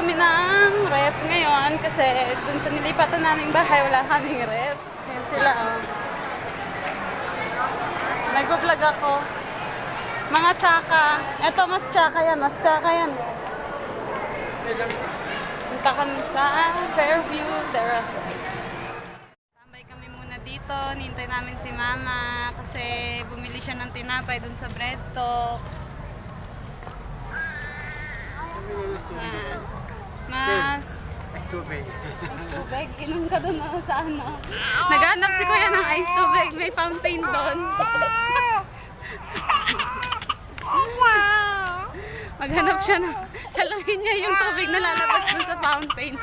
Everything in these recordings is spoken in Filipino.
kami ng ref ngayon kasi dun sa nilipatan naming bahay wala kaming ref. Yan sila oh. Nag-vlog ako. Mga tsaka. Eto mas tsaka yan. Mas tsaka yan. Punta kami sa Fairview Terraces. Tambay kami muna dito. Nihintay namin si Mama kasi bumili siya ng tinapay dun sa bread talk. Yan. Mas tubig. ice tubig. Inom ka dun sa ano. Naghanap si Kuya ng ice tubig. May fountain doon. Maghanap siya ng salamin niya yung tubig na lalabas dun sa fountain.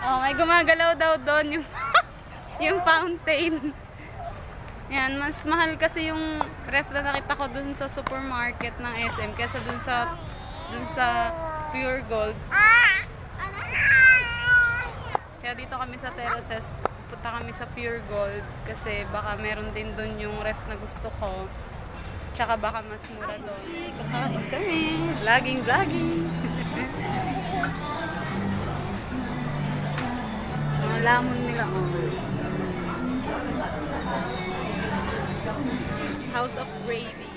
Oh, may gumagalaw daw doon yung fountain. Yan, mas mahal kasi yung ref na nakita ko dun sa supermarket ng SM kaysa dun sa Pure Gold. Kaya dito kami sa Terraces, punta kami sa Pure Gold kasi baka meron din dun yung ref na gusto ko. Tsaka baka mas mura doon. Kakain kami. Vlogging. Mga lamon nila. Oh. House of Gravy.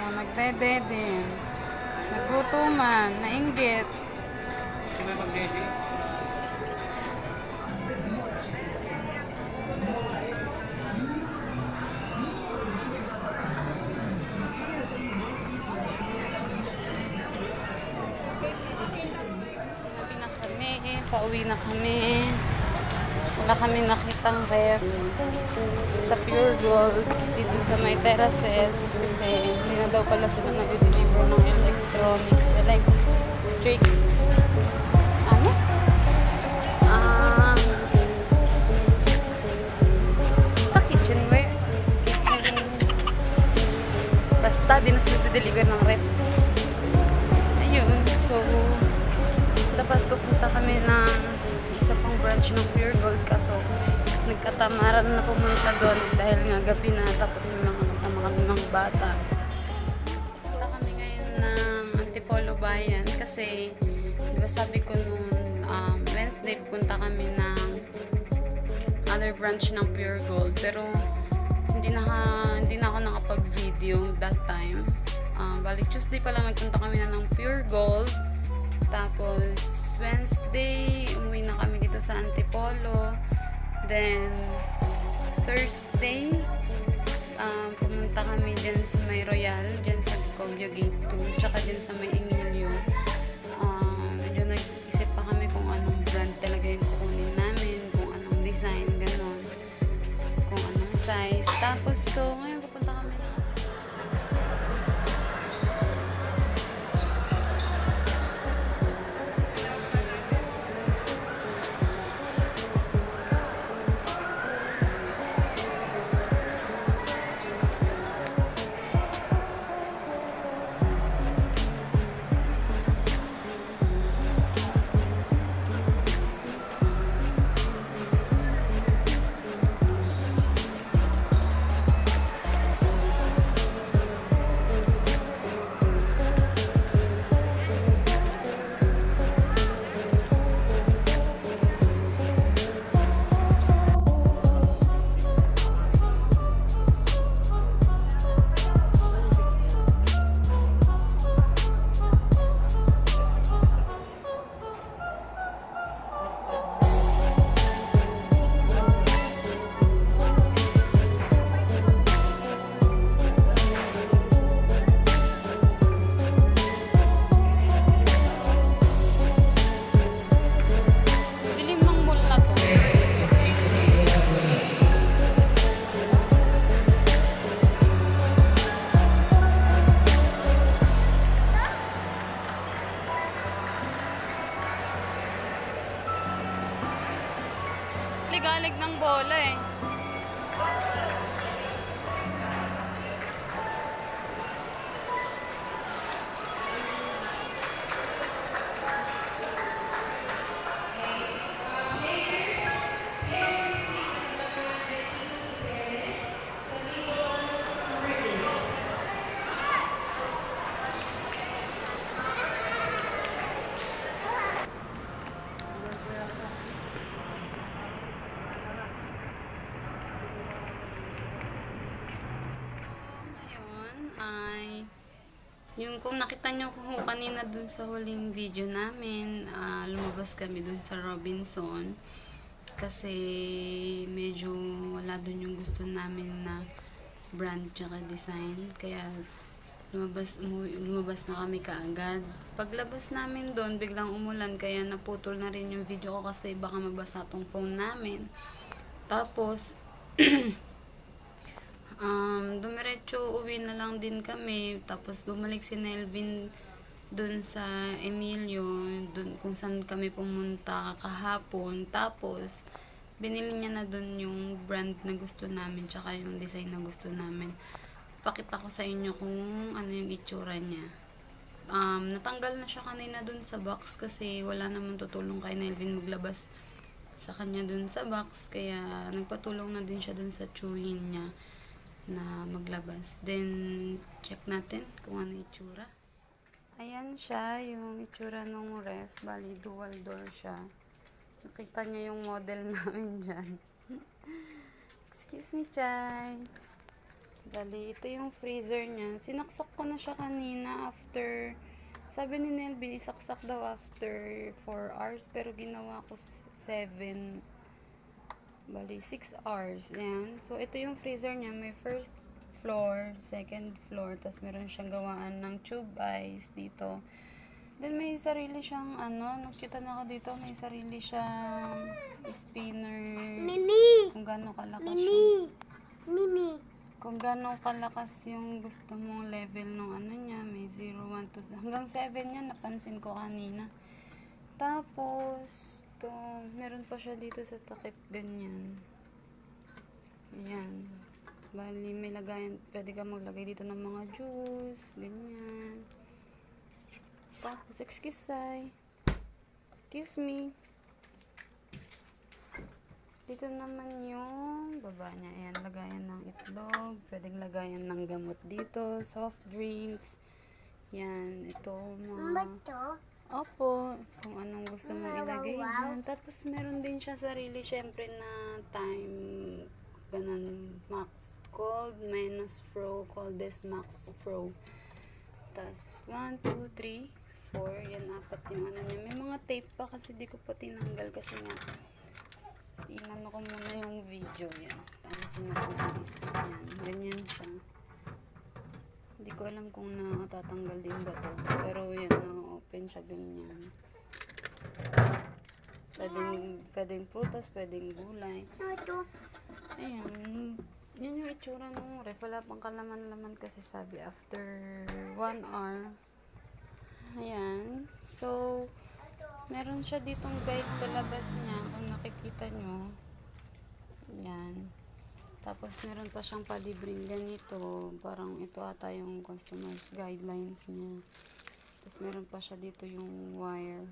Oh, nagdede din. Nagutuman. Nainggit. May mag-dede? Pauwi na kami. Wala kami nakitang ref sa Pure Gold dito sa may Terraces kasi hindi na daw pala sila nag-deliver ng electrics. Ano? Basta kitchenware. Basta di na sila deliver ng ref. Ayun. So dapat pupunta kami ng isa pang branch ng Pure Gold kaso nagkatamaran na pumunta doon dahil nga gabi na tapos may mga kasama kami mga bata. Punta kami ngayon ng Antipolo Bayan kasi diba sabi ko noon Wednesday punta kami ng other branch ng Pure Gold pero hindi na ako nakapag-video that time. Balik Tuesday pa lang nagpunta kami na ng Pure Gold. Tapos, Wednesday, umuwi na kami dito sa Antipolo. Then, Thursday, pumunta kami dyan sa may Royal, dyan sa Cogyo Gate 2, tsaka dyan sa may Emilio. Medyo nag-isip pa kami kung anong brand talaga yung kukunin namin, kung anong design, gano'n, kung anong size. Tapos, so, ngayon pupunta kami na. Ligalig ng bola eh. Yung kung nakita nyo ko kanina dun sa huling video namin, lumabas kami dun sa Robinson. Kasi medyo wala dun yung gusto namin na brand tsaka design. Kaya lumabas na kami kaagad. Paglabas namin doon, biglang umulan, kaya naputol na rin yung video ko kasi baka mabasa tong phone namin. Tapos, dumiretso uwi na lang din kami. Tapos bumalik si Nelvin doon sa Emilio, doon kung saan kami pumunta kahapon. Tapos, binili niya na doon yung brand na gusto namin, tsaka yung design na gusto namin. Pakita ko sa inyo kung ano yung itsura niya. Natanggal na siya kanina dun sa box kasi wala namang tutulong kay Nelvin maglabas sa kanya dun sa box. Kaya nagpatulong na din siya dun sa chewin niya na maglabas. Then, check natin kung ano yung itsura. Ayan siya, yung itsura ng ref. Bali, dual door siya. Nakita niyo yung model namin dyan. Excuse me, Chay. Bali, ito yung freezer niya. Sinaksak ko na siya kanina after, sabi ni Nelby, isaksak daw after 4 hours. Pero ginawa ko 7, bali, 6 hours. Ayan. So, ito yung freezer niya. May first floor, second floor, tapos meron siyang gawaan ng tube ice dito. Then, may sarili siyang, nakita na ako dito, may sarili siyang spinner. Mimi! Kung gano'ng kalakas siya. Mimi! Kung gano'ng kalakas yung gusto mong level ng niya, may 0, 1, 2, hanggang 7 yan, napansin ko kanina. Tapos, to, meron pa siya dito sa takip, ganyan. Ayan. Bali, may lagayan, pwede ka maglagay dito ng mga juice, ganyan. Tapos, excuse me. Dito naman yung baba niya. Ayan, lagayan ng itlog. Pwedeng lagayan ng gamot dito. Soft drinks. Yan, ito mga... Opo, kung anong gusto mong ilagay dyan. Tapos, meron din siya sarili, syempre, na time. Ganun, max. Cold, minus fro. Coldest, max fro. Tapos, 1, 2, 3, 4. Yan, 4 yung niya. May mga tape pa kasi di ko pa tinanggal kasi nga inano ko muna yung video. Yan. Tapos sinapabilis. Yan. Ganyan siya. Hindi ko alam kung natatanggal din ba to. Pero yan, na-open siya ganyan. Pwedeng prutas, pwedeng gulay. Ayan. Yan yung itsura ng ref. Wala pang kalaman-laman kasi sabi after 1 hour. Ayan. So, meron siya ditong guide sa labas niya. Kung nakikita nyo. Ayan. Tapos, meron pa siyang palibreng ganito. Parang ito ata yung customer's guidelines niya. Tapos, meron pa siya dito yung wire.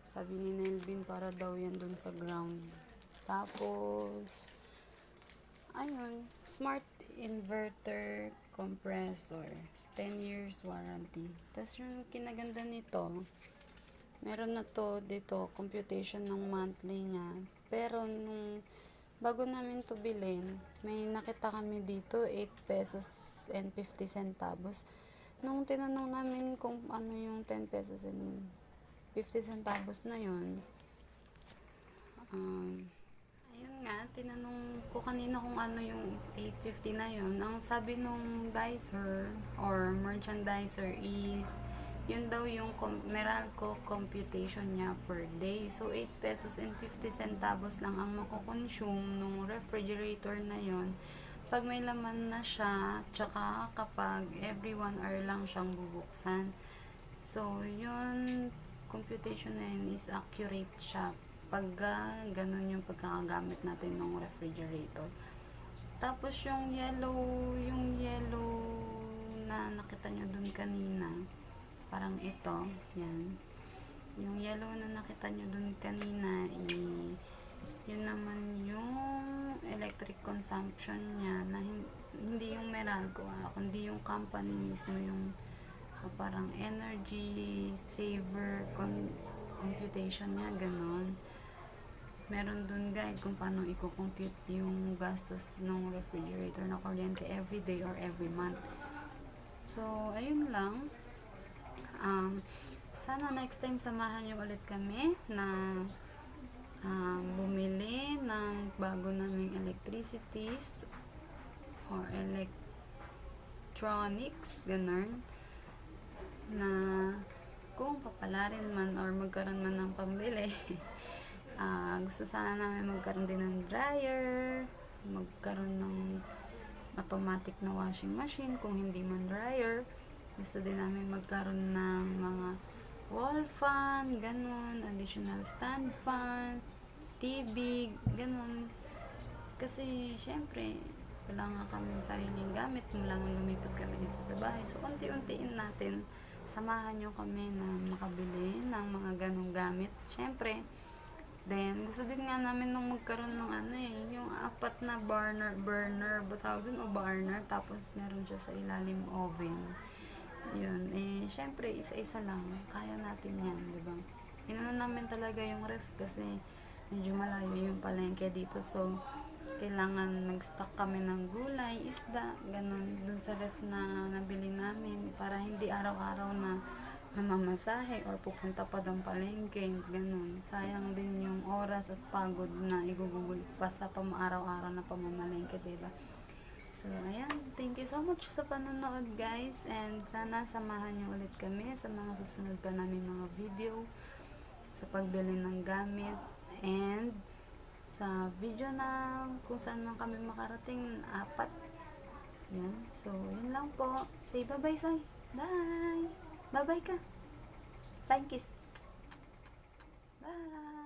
Sabi ni Nelvin, para daw yan dun sa ground. Tapos, ayun, smart inverter compressor. 10 years warranty. Tapos yung kinaganda nito, meron na to dito, computation ng monthly niya. Pero nung bago namin to bilhin, may nakita kami dito, 8 pesos and 50 centavos. Nung tinanong namin kung ano yung 10 pesos and 50 centavos na yun, ayun nga, tinanong ko kanina kung ano yung 850 na yun. Ang sabi nung dicer or merchandiser is yun daw yung Meralco computation niya per day. So, 8 pesos and 50 centavos lang ang makukonsume nung refrigerator na yun pag may laman na siya, tsaka kapag every 1 hour lang siyang bubuksan. So, yun, computation na yun is accurate siya pag ganun yung pagkakagamit natin ng refrigerator. Tapos yung yellow na nakita nyo dun kanina, parang ito, yan. Yung yellow na nakita nyo dun kanina, yun naman yung electric consumption niya, na hindi yung Meralco, kundi yung company mismo yung parang energy saver computation niya, ganon. Meron dun guide kung paano i-compute yung gastos ng refrigerator na kuryente every day or every month. So, ayun lang. Sana next time samahan nyo ulit kami na bumili ng bago naming electricities or electronics, ganun, na kung papalarin man or magkaroon man ng pambili. Gusto sana namin magkaroon din ng dryer, magkaroon ng automatic na washing machine kung hindi man dryer. Gusto din namin magkaroon ng mga wall fan, ganun, additional stand fan, TV, ganun. Kasi, syempre, wala nga kami sariling gamit mula nung lumipat kami dito sa bahay. So, unti-untiin natin, samahan nyo kami na makabili ng mga ganong gamit. Syempre, then, gusto din nga namin nung magkaroon ng yung 4 na burner, ba tawag dun, o burner, tapos meron siya sa ilalim oven. Yun, syempre, isa-isa lang, kaya natin yan, diba? Inuna namin talaga yung ref kasi medyo malayo yung palengke dito, so, kailangan mag-stock kami ng gulay, isda, ganun, dun sa ref na nabili namin, para hindi araw-araw na namamasahe or pupunta pa ng palengke, ganun. Sayang din yung oras at pagod na igugugol pa sa araw-araw na pamamalengke, diba? So, ayan. Thank you so much sa panonood, guys. And sana samahan nyo ulit kami sa mga susunod pa namin mga video sa pagbili ng gamit and sa video na kung saan man kami makarating, 4. Yan. So, yun lang po. Say bye-bye, Sai. Bye! Bye-bye ka. Bye, kiss. Bye!